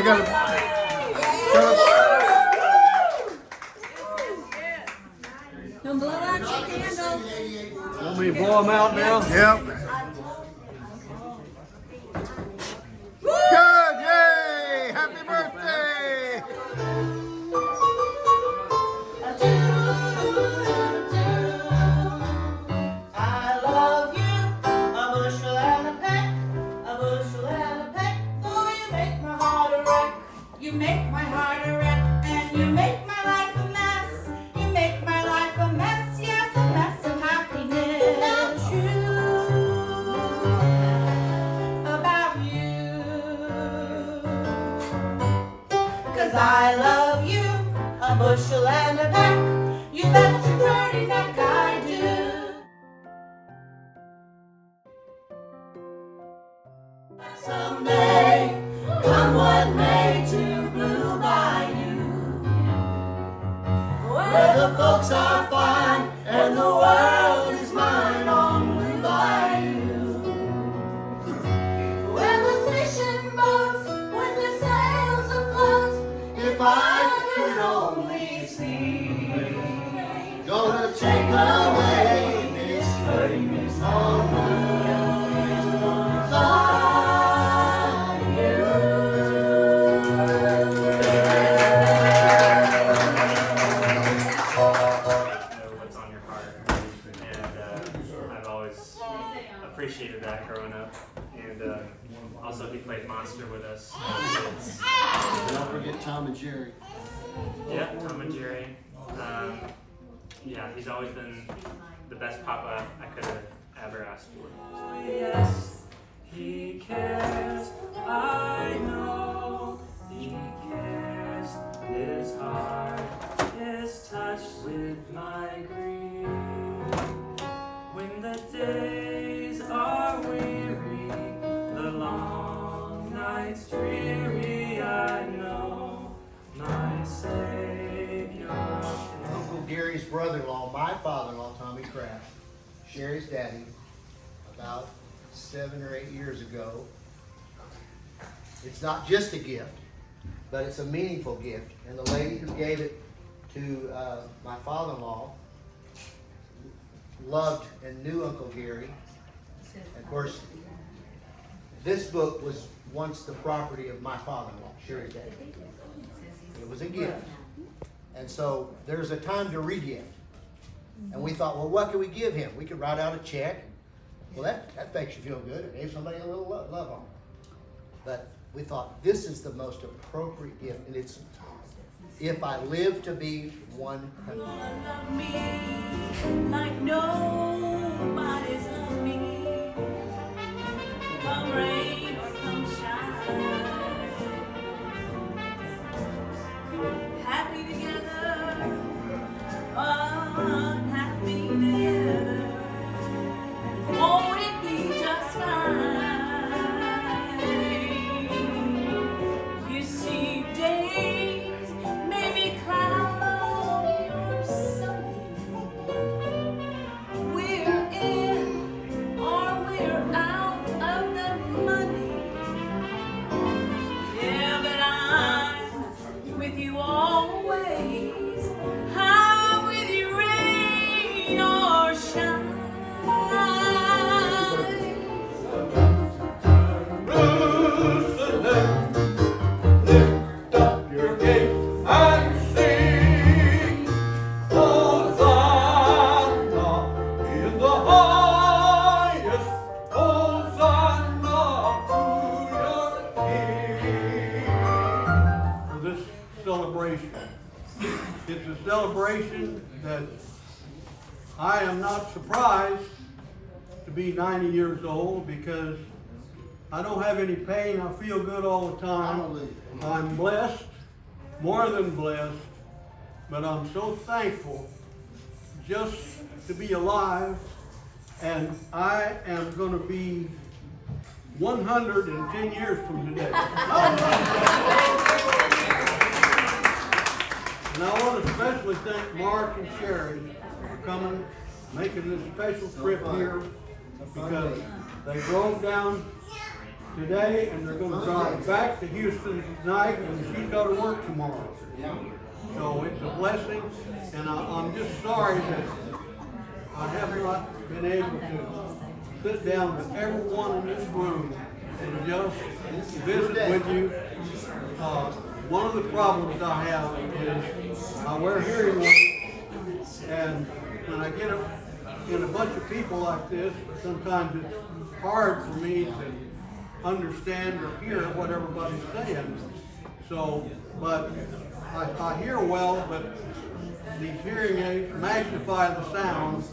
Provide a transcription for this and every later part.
they got Don't blow out your candles. Want me to blow them out now? Yep. Good, yay! Happy birthday! I love you, a bushel and a peck, for you make my heart a wreck. You make my heart a wreck, and you make my life a mess. You make my life a mess, yes, a mess of happiness. Not true about you, 'cause I love you, a bushel and a peck. You bet your pretty neck I do. Someday, come what may, to Blue Bayou, where the folks are fine and the world is mine on Blue Bayou, where the fishing boats with their sails afloat. If I could only see, gonna take away this hurtiness on Blue Bayou. Appreciated that growing up, and also he played Monster with us. Don't forget Tom and Jerry. Yeah, Tom and Jerry. Yeah, he's always been the best papa I could have ever asked for. Yes, he cares, I know he cares. His heart is touched with my grief. When the days are weary, the long nights dreary, I know my Savior. Uncle Gary's brother-in-law, my father-in-law, Tommy Kraft, Sherry's daddy, about 7 or 8 years ago. It's not just a gift, but it's a meaningful gift. And the lady who gave it to my father-in-law loved and knew Uncle Gary. And of course, this book was once the property of my father-in-law, Sherry's daddy. It was a gift. And so there's a time to re-gift. And we thought, well, what can we give him? We could write out a check. Well, that makes you feel good. It gave somebody a little love on it. But we thought, this is the most appropriate gift. And it's, if I live to be 100. Love me like nobody's loved me. Come rain or come shine, happy together, unhappy together. Won't it be just fine? You see, days may be cloud or sunny. We're in or we're out of the money. Yeah, but I'm with you always. I'm with you, rain or shine. Lift up your gates and sing, Hosanna in the highest, Hosanna to your King. For this celebration, it's a celebration that I am not surprised to be 90 years old, because I don't have any pain. I feel good all the time. I'm blessed, more than blessed, but I'm so thankful just to be alive. And I am going to be 110 years from today. And I want to especially thank Mark and Sherry for coming, making this special trip here, because they drove down today, and they're gonna drive back to Houston tonight, and she's gotta work tomorrow. So it's a blessing, and I'm just sorry that I have not been able to sit down with everyone in this room and just visit with you. One of the problems I have is I wear hearing aids, and when I get in a bunch of people like this, sometimes it's hard for me to understand or hear what everybody's saying. So, but I hear well, but these hearing aids magnify the sound,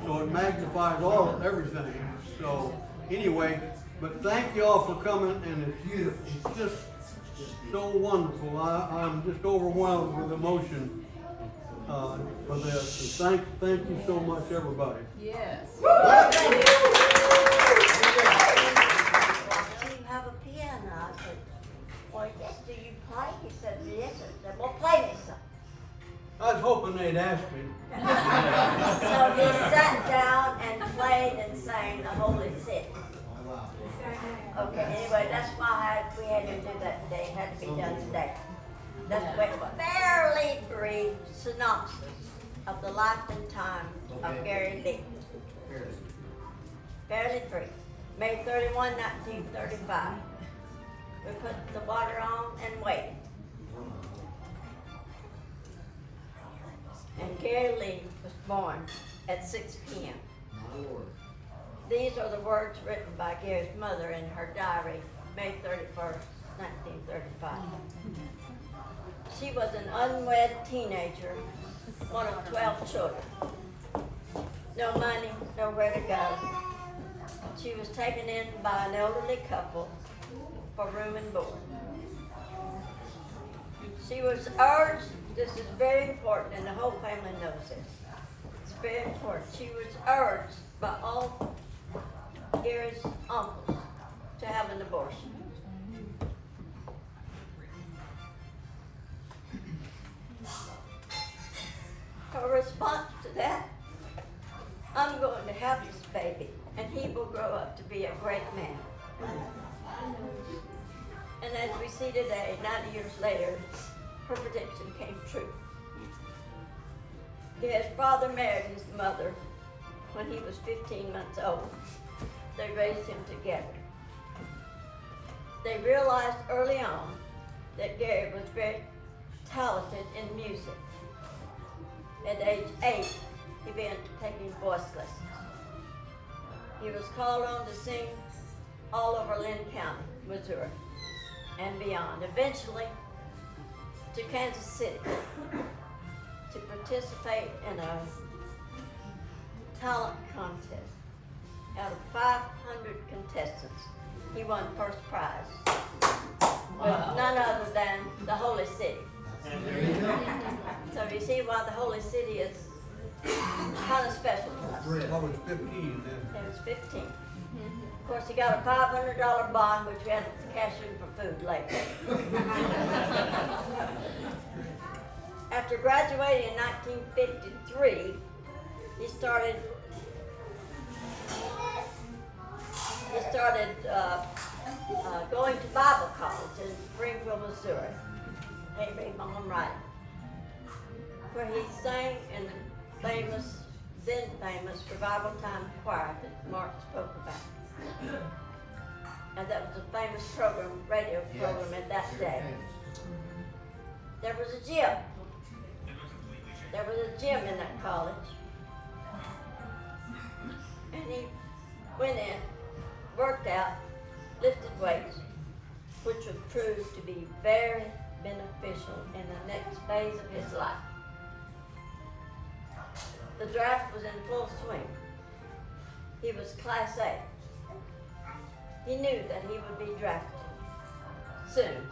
so it magnifies everything. So anyway, but thank you all for coming, and it's just so wonderful. I'm just overwhelmed with emotion for this. So thank you so much, everybody. Yes. Do you have a piano? I said, well, yes. Do you play? He said, yes. I said, well, play me some. I was hoping they'd ask me. So he sat down and played and sang the Holy City. Okay, anyway, that's why we had to do that today. It had to be done today. That's a fairly brief synopsis of the life and time of Gary Lee. Fairly brief. May 31, 1935. We put the water on and waited. And Gary Lee was born at 6 p.m. These are the words written by Gary's mother in her diary, May 31st, 1935. She was an unwed teenager, one of 12 children. No money, nowhere to go. She was taken in by an elderly couple for room and board. She was urged, this is very important, and the whole family knows this. It's very important. She was urged by all Gary's uncles to have an abortion. Her response to that, I'm going to have this baby, and he will grow up to be a great man. And as we see today, 90 years later, her prediction came true. His father married his mother when he was 15 months old. They raised him together. They realized early on that Gary was very talented in music. At age 8, he began taking voice lessons. He was called on to sing all over Lynn County, Missouri, and beyond. Eventually, to Kansas City to participate in a talent contest. Out of 500 contestants, he won first prize with none other than the Holy City. So you see why the Holy City is kind of special to us. I was 15 then. It was 15. Of course, he got a $500 bond, which we had to cash in for food later. After graduating in 1953, he started going to Bible college in Springfield, Missouri. Hey, read my home writing, where he sang in the then famous Revival Time Choir that Mark spoke about. And that was a famous program, radio program at that day. There was a gym. There was a gym in that college. And he went in, worked out, lifted weights, which would prove to be very beneficial in the next phase of his life. The draft was in full swing. He was Class A. He knew that he would be drafted soon.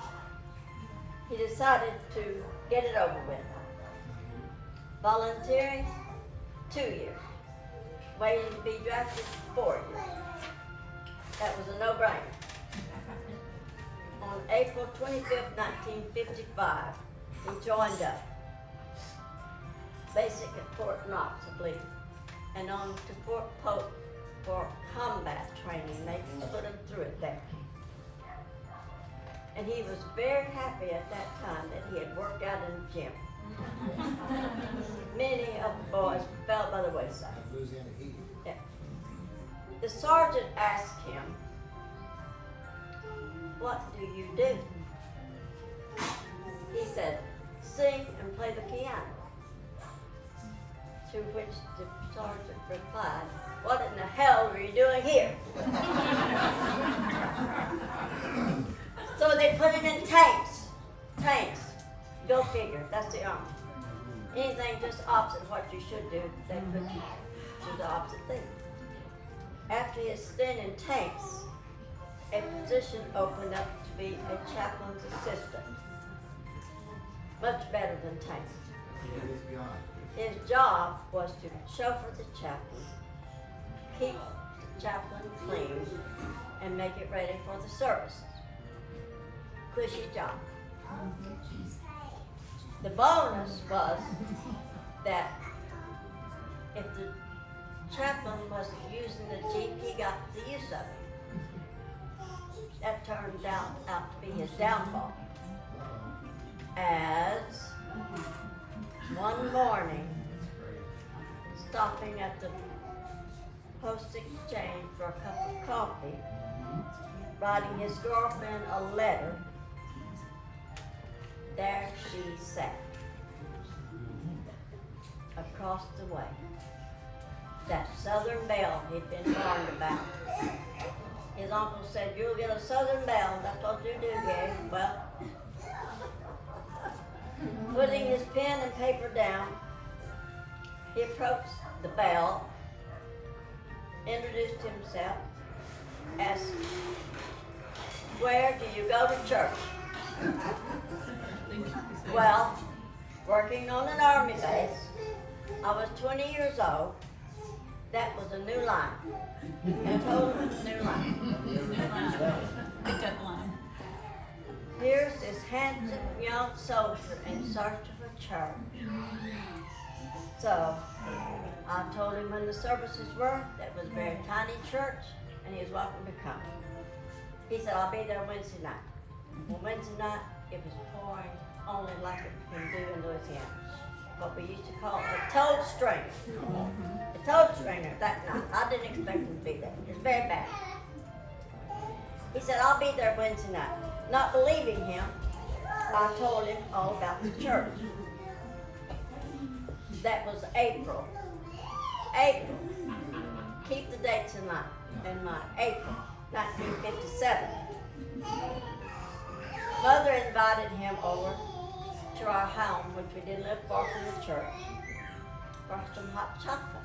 He decided to get it over with. Volunteering, 2 years. Waiting to be drafted, 4 years. That was a no-brainer. On April 25th, 1955, he joined up. Basic at Fort Knox, I believe, and on to Fort Polk for combat training. They put him through it there. And he was very happy at that time that he had worked out in the gym. Many of the boys fell by the wayside. Yeah. The sergeant asked him, "What do you do?" He said, "Sing and play the piano." To which the sergeant replied, "What in the hell are you doing here?" So they put him in tanks. Tanks. Go figure. That's the army. Anything just opposite what you should do, they put you to the opposite thing. After his stint in tanks, a position opened up to be a chaplain's assistant. Much better than tanks. His job was to chauffeur the chaplain, keep the chaplain clean, and make it ready for the services. Cushy job. The bonus was that if the chaplain wasn't using the Jeep, he got the use of it. That turned out to be his downfall. As one morning, stopping at the post exchange for a cup of coffee, writing his girlfriend a letter, there she sat, across the way. That Southern Belle he'd been warned about. His uncle said, "You'll get a Southern Belle." That's what you do, Gary. Well, putting his pen and paper down, he approached the bell, introduced himself, asked, "Where do you go to church?" Well, working on an army base, I was 20 years old. That was a new line. A total new line. Pickup line. Here's this handsome young soldier in search of a church. So I told him when the services were, that was a very tiny church, and he was welcome to come. He said, "I'll be there Wednesday night." Well, Wednesday night, it was pouring only like it can do in Louisiana. What we used to call a toad stringer. A toad stringer that night. I didn't expect him to be there. It was very bad. He said, "I'll be there Wednesday night." Not believing him, I told him all about the church. That was April. April. Keep the dates in mind. April 1957. Mother invited him over to our home, which we didn't live far from the church, for some hot chocolate.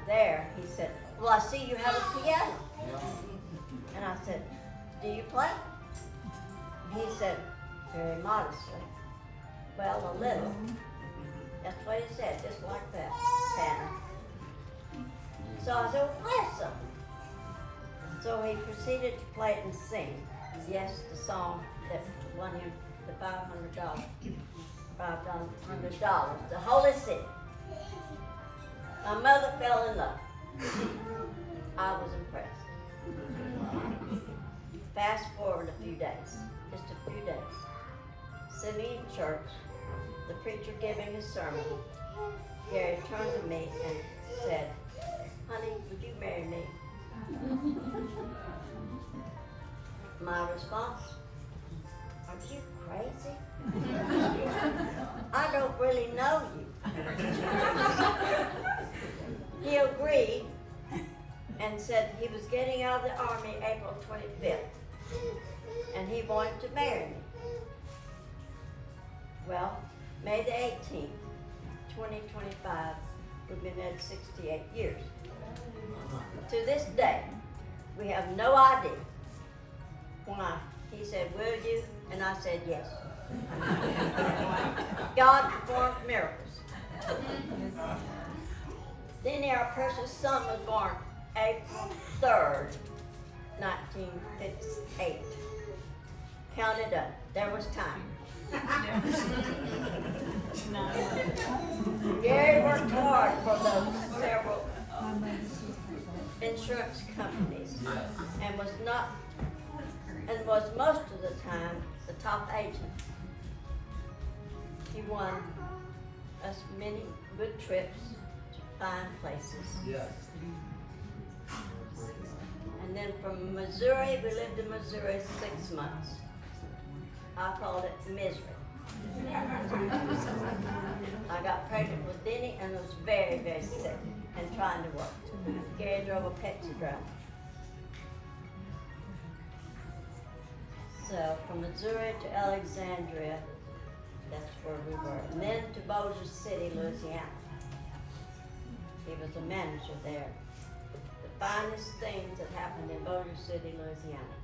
There, he said, "Well, I see you have a piano." And I said, "Do you play?" He said, very modestly, "Well, a little." That's what he said, just like that, Tanner. So I said, "Well, play something." So he proceeded to play and sing. Yes, the song that won him the $500, the Holy City. My mother fell in love. I was impressed. Fast forward a few days, just a few days. Sitting in church, the preacher giving his sermon, Gary turned to me and said, "Honey, would you marry me?" My response, "Are you crazy? I don't really know you." He agreed and said he was getting out of the army April 25th, and he wanted to marry me. Well, May the 18th, 2025, we've been married 68 years. To this day, we have no idea why. He said, "Will you?" And I said, "Yes." God performed miracles. Then our precious son was born April 3rd, 1958. Count it up. There was time. Gary worked hard for those several insurance companies and was not and was most of the time the top agent. He won us many good trips to fine places. Yes. And then from Missouri, we lived in Missouri 6 months. I called it misery. I got pregnant with Denny and was very, very sick and trying to work. Gary drove a Pepsi driver. So from Missouri to Alexandria, that's where we were. And then to Bossier City, Louisiana. He was a manager there. The finest things that happened in Bossier City, Louisiana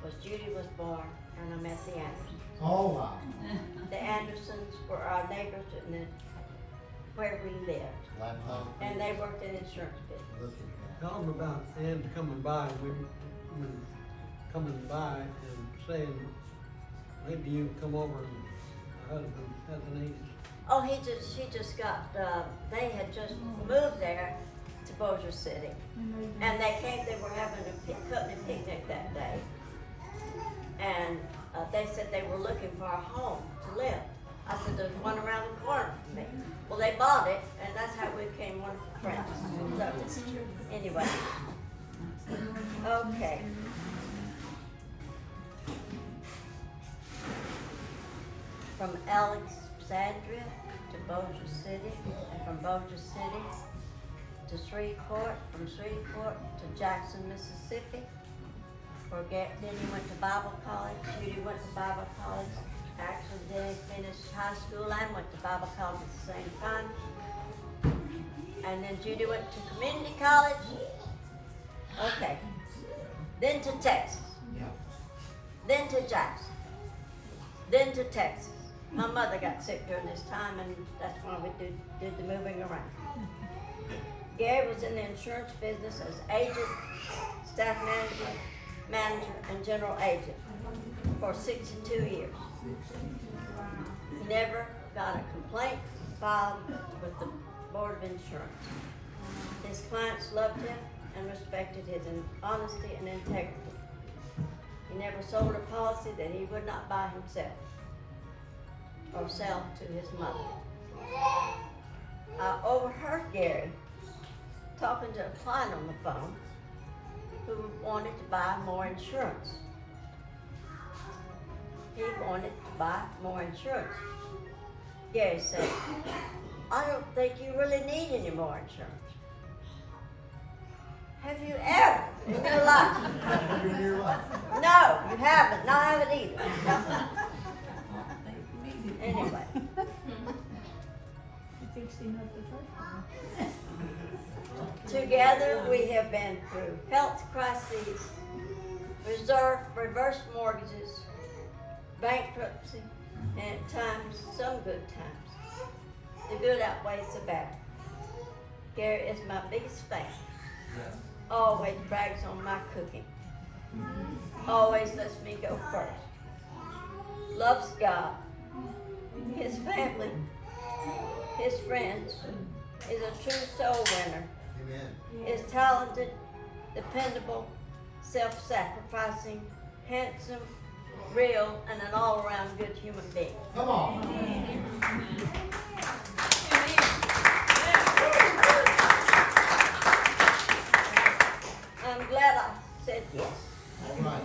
was Judy was born and I met the Andersons. Oh, wow. The Andersons were our neighbors where we lived. Laptop. And they worked in insurance business. Look at Tell them about Ann coming by, coming by and saying, maybe you come over and my husband has an agent. Oh, she just got, they had just moved there to Bossier City. And they were having a company picnic that day. And they said they were looking for a home to live. I said, there's one around the corner for me. Well, they bought it, and that's how we became wonderful friends. So, anyway. Okay. From Alexandria to Bossier City, and from Bossier City to Shreveport, from Shreveport to Jackson, Mississippi, where Denny went to Bible college, Judy went to Bible college. Actually, Denny finished high school and went to Bible college at the same time. And then Judy went to community college. Okay. Then to Texas. Yeah. Then to Jackson. Then to Texas. My mother got sick during this time, and that's why we did the moving around. Gary was in the insurance business as agent, staff manager, and general agent for 62 years. He never got a complaint filed with the Board of Insurance. His clients loved him and respected his honesty and integrity. He never sold a policy that he would not buy himself or sell to his mother. I overheard Gary talking to a client on the phone who wanted to buy more insurance. He wanted to buy more insurance. Gary said, I don't think you really need any more insurance. Have you ever in your life? In your life. No, you haven't. No, I haven't either. No. Anyway. Together we have been through health crises, reverse mortgages, bankruptcy, and at times, some good times. The good outweighs the bad. Gary is my biggest fan. Always brags on my cooking. Always lets me go first. Loves God, his family, his friends, is a true soul winner. Amen. Is talented, dependable, self-sacrificing, handsome, real, and an all-around good human being. Come on. I'm glad I said yes. All right.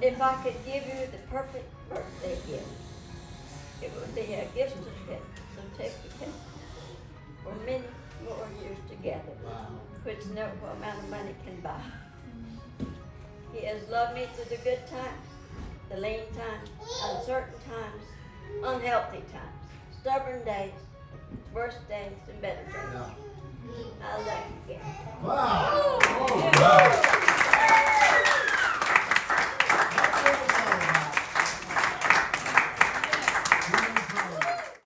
If I could give you the perfect birthday gift, it would be a gift certificate for many more years together, Wow. which no amount of money can buy. He has loved me through the good times, the lean times, uncertain times, unhealthy times, stubborn days, worse days, and better days. Yeah. I love you, Gary. Wow.